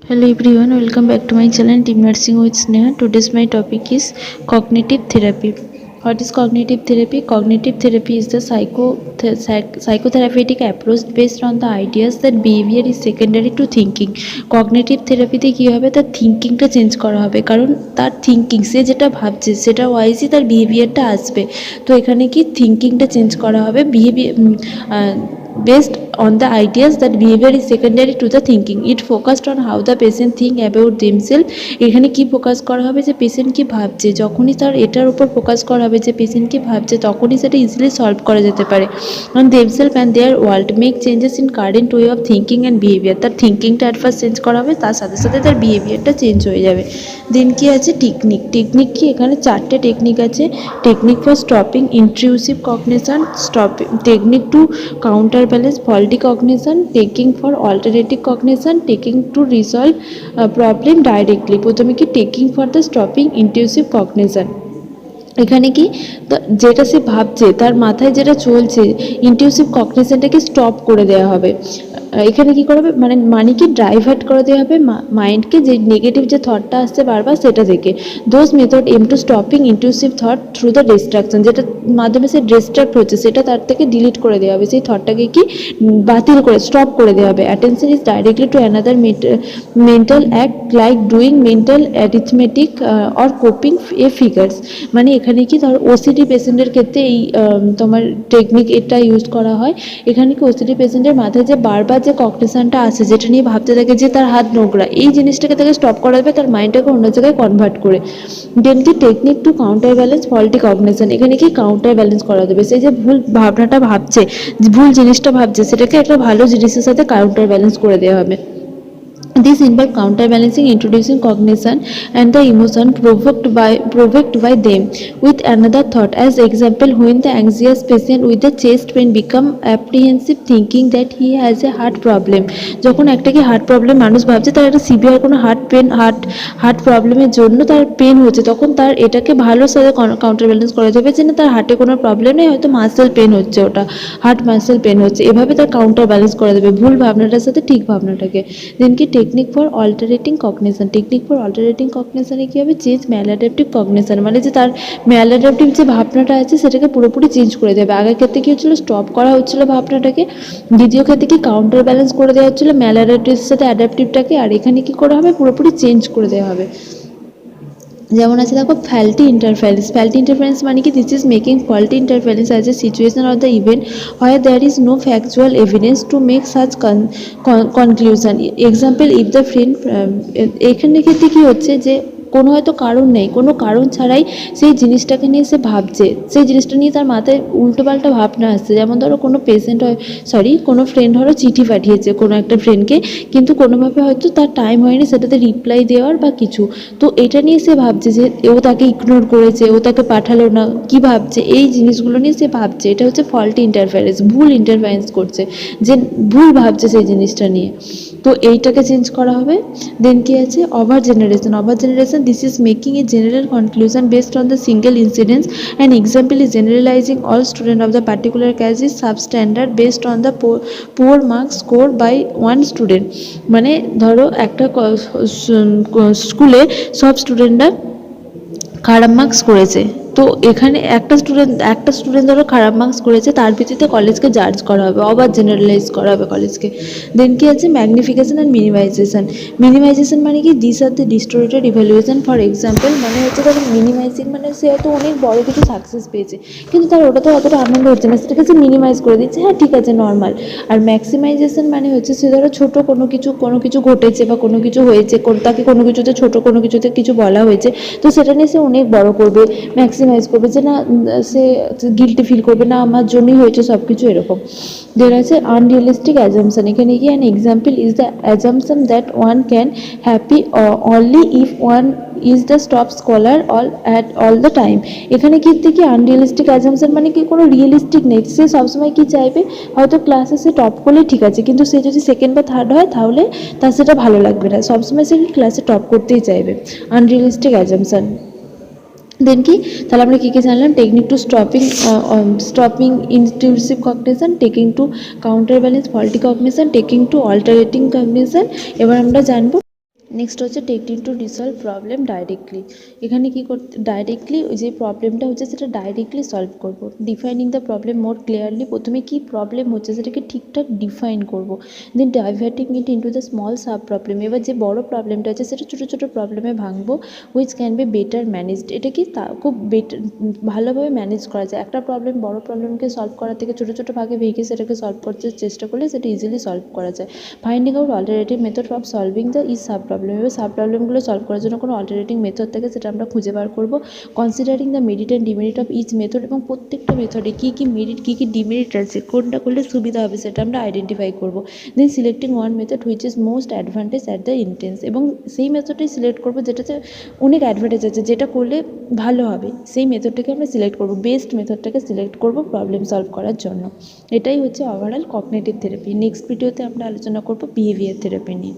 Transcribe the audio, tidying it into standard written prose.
Hello everyone, welcome back to my channel Team Nursing with Sneha. Today's my topic is cognitive therapy. What is cognitive therapy? Cognitive therapy is the psychotherapeutic approach based on the ideas that behavior is secondary to thinking. Cognitive therapy তে কী হবে, তার থিঙ্কিংটা change করা হবে, কারণ তার thinking সে যেটা ভাবছে সেটা ওয়াইজই তার বিহেভিয়ারটা আসবে। তো এখানে কি থিঙ্কিংটা চেঞ্জ করা হবে, based on the ideas that behavior is secondary to the thinking. It focused on how the patient think about themselves. এখানে কি ফোকাস করা হবে, যে পেশেন্ট কি ভাবছে, যখনই তার এটার উপর ফোকাস করা হবে যে পেশেন্ট কি ভাবছে, তখনই সেটা ইজিলি সলভ করা যেতে পারে। and themselves and their world make changes in current way of thinking and behavior. তার থিঙ্কিংটা অ্যাট ফার্স্ট চেঞ্জ করা হবে, তার সাথে সাথে তার বিহেভিয়ারটা চেঞ্জ হয়ে যাবে। দেন কি আছে টেকনিক। টেকনিক কি, এখানে চারটে টেকনিক আছে। Technique for stopping intrusive cognition, technique two counter balance faulty cognition, taking for alternative cognition, taking to resolve problem directly. প্রথমে কি taking for the stopping intrusive cognition. এখানে কি যেটা সে ভাবছে, তার মাথায় যেটা চলছে, ইনটিউসিভ কগনিশনটাকে স্টপ করে দেওয়া হবে। এখানে কি করা হবে, মানে কি ডাইভার্ট করে দেওয়া হবে মাইন্ডকে, যে নেগেটিভ যে থটটা আসছে বারবার সেটা থেকে। Those method aim to stopping intrusive thought through the distraction, যেটা মাধ্যমে সে ডিস্ট্রাক্ট হচ্ছে সেটা তার থেকে ডিলিট করে দেওয়া হবে, সেই থটটাকে কি বাতিল করে স্টপ করে দেওয়া হবে। Attention is directly to another mental act like doing mental arithmetic or coping A figures. মানে এখানে কি ধর ওসিডি পেশেন্টের ক্ষেত্রে এই তোমার টেকনিক এটা ইউজ করা হয়। এখানে কি ওসিডি পেশেন্টের মাথায় যে বারবার যে কগনিশনটা আসে, যেটা নিয়ে ভাবতে থাকে যে তার হাত নোংরা, এই জিনিসটাকে তাকে স্টপ করা যাবে তার মাইন্ডটাকে অন্য জায়গায় কনভার্ট করে। দেন কি technique two counter balance faulty cognition. এখানে কি কাউন্টার ব্যালেন্স করা দেবে, সেই যে ভুল ভাবনাটা ভাবছে, ভুল জিনিসটা ভাবছে, সেটাকে একটা ভালো জিনিসের সাথে কাউন্টার ব্যালেন্স করে দেওয়া হবে। This involves counterbalancing, introducing cognition and the emotion provoked by them with another thought. As example, when the anxious patient with the chest pain become apprehensive, thinking that he has a heart problem. যখন একটা কি heart problem মানুষ ভাবছে তার একটা severe কোনো heart প্রবলেমের জন্য তার পেন হচ্ছে, তখন তার এটাকে ভালো সাথে কাউন্টার ব্যালেন্স করা যাবে যে না, তার হার্টে কোনো প্রবলেম নেই, হয়তো মাসেল পেন হচ্ছে, ওটা হার্ট মাসেল পেন হচ্ছে, এভাবে তার কাউন্টার ব্যালেন্স করা যাবে ভুল ভাবনাটার সাথে ঠিক ভাবনাটাকে। দেন কি technique for altering cognition. Technique for altering কগনিশনে কী হবে, চেঞ্জ ম্যালঅ্যাডাপটিভ কগনিশন, মানে যে তার ম্যালঅ্যাডাপটিভ যে ভাবনাটা আছে সেটাকে পুরোপুরি চেঞ্জ করে দেবে। আগের ক্ষেত্রে কী হচ্ছিলো, স্টপ করা হচ্ছিলো ভাবনাটাকে, দ্বিতীয় ক্ষেত্রে কি কাউন্টার ব্যালেন্স করে দেওয়া হচ্ছিলো ম্যালঅ্যাডাপটিভের সাথে অ্যাডাপটিভটাকে, আর এখানে কি করা হবে, পুরোপুরি চেঞ্জ করে দেওয়া হবে। যেমন আছে দেখো ফ্যাল্টি ইন্টারফারেন্স। ফ্যাল্টি ইন্টারফারেন্স মানে কি, this is making faulty interference as a situation or the event where there is no factual evidence to make such conclusion. Example, if the friend, এখানে ক্ষেত্রে কী হচ্ছে, যে কোনো হয়তো কারণ নেই, কোনো কারণ ছাড়াই সেই জিনিসটাকে নিয়ে সে ভাবছে, সেই জিনিসটা নিয়ে তার মাথায় উল্টোপাল্টা ভাবনা আসছে। যেমন ধরো কোনো কোনো ফ্রেন্ড ধরো চিঠি পাঠিয়েছে কোনো একটা ফ্রেন্ডকে, কিন্তু কোনোভাবে হয়তো তার টাইম হয়নি সেটাতে রিপ্লাই দেওয়ার বা কিছু, তো এটা নিয়ে সে ভাবছে যে ও তাকে ইগনোর করেছে, ও তাকে পাঠালো না, কি ভাবছে, এই জিনিসগুলো নিয়ে সে ভাবছে। এটা হচ্ছে ফল্টি ইন্টারফারেন্স, ভুল ইন্টারফারেন্স করছে, যে ভুল ভাবছে সেই জিনিসটা নিয়ে, তো এইটাকে চেঞ্জ করা হবে। দেন কি আছে over generation. Over generation, this is making a general conclusion based on the single incidence. An example is generalizing all students of the particular class is substandard based on the poor marks scored by one student. মানে ধরো একটা স্কুলে সব স্টুডেন্টরা খারাপ marks করেছে, তো এখানে একটা স্টুডেন্ট ধরো খারাপ মার্কস করেছে, তার ভিত্তিতে কলেজকে জাজ করা হবে, আবার জেনারেলাইজ করা হবে কলেজকে। দেন কি আছে ম্যাগনিফিকেশন অ্যান্ড মিনিমাইজেশন। মিনিমাইজেশন মানে কি, this are the distorted evaluation. For example, মানে হচ্ছে ধরো মিনিমাইজিং মানে সে হয়তো অনেক বড় কিছু সাকসেস পেয়েছে, কিন্তু তার ওটাতে অতটা আনন্দ হচ্ছে না, সেটাকে সে মিনিমাইজ করে দিচ্ছে, হ্যাঁ ঠিক আছে নর্মাল। আর ম্যাক্সিমাইজেশন মানে হচ্ছে সে ধরো ছোটো কোনো কিছু ঘটেছে বা কোনো কিছু হয়েছে, তাকে কোনো কিছুতে ছোটো কোনো কিছুতে কিছু বলা হয়েছে, তো সেটা নিয়ে সে অনেক বড় করবে, ম্যাক্সিমাইজ করবে, যে না সে গিল্টি ফিল করবে না, আমার জন্যই হয়েছে সব কিছু, এরকম। দেন আছে আনরিয়েলিস্টিক অ্যাজাম্পশন। এখানে কি an example is the assumption that one can happy only if one is the top scholar all the time. এখানে ক্ষেত্রে কি আনরিয়েলিস্টিক অ্যাজাম্পশন মানে কি, কোনো রিয়েলিস্টিক নেই, সে সবসময় কি চাইবে, হয়তো ক্লাসে সে টপ করলে ঠিক আছে, কিন্তু সে যদি সেকেন্ড বা থার্ড হয় তাহলে তার সেটা ভালো লাগবে না, সবসময় সে ক্লাসে টপ করতেই চাইবে, আনরিয়েলিস্টিক অ্যাজাম্পশন। দেন কি, তাহলে আমরা কী কী জানলাম, technique to stopping intrusive cognition, taking to counter balance faulty cognition, taking to altering cognition. এবার আমরা জানবো নেক্সট হচ্ছে technique to resolve problem directly. এখানে কী করতে, ডাইরেক্টলি ওই যে প্রবলেমটা হচ্ছে সেটা ডাইরেক্টলি সলভ করব। Defining the problem more clearly, প্রথমে কী প্রবলেম হচ্ছে সেটাকে ঠিকঠাক ডিফাইন করব। Then diverting it into the small sub problem, এবার যে বড় প্রবলেমটা আছে সেটা ছোটো ছোটো প্রবলেমে ভাঙবো, which can be better managed. এটা কি তা খুব ভালোভাবে ম্যানেজ করা যায়। একটা প্রবলেম, বড় প্রবলেমকে সলভ করার থেকে ছোটো ছোটো ভাগে ভেঙে সেটাকে সলভ করতে চেষ্টা করলে সেটা ইজিলি সলভ করা যায়। Finding out alternative method of solving the is sub problem, এবার সাব প্রবলেমগুলো সলভ করার জন্য কোনো অল্টারনেটিভ মেথড থাকে সেটা আমরা খুঁজে বার করব। Considering the merit and demerit of each method, এবং প্রত্যেকটা মেথডে কী কী মেরিট কী কী ডিমেরিট আছে, কোনটা করলে সুবিধা হবে সেটা আমরা আইডেন্টিফাই করব। Then selecting one method which is most advantage at the intense, এবং সেই মেথডটাই সিলেক্ট করব যেটাতে অনেক অ্যাডভান্টেজ আছে, যেটা করলে ভালো হবে, সেই মেথডটাকে আমরা সিলেক্ট করব, বেস্ট মেথডটাকে সিলেক্ট করব প্রবলেম সলভ করার জন্য। এটাই হচ্ছে ওভারঅল কগনিটিভ থেরাপি। নেক্সট ভিডিওতে আমরা আলোচনা করব বিহেভিয়ার থেরাপি নিয়ে।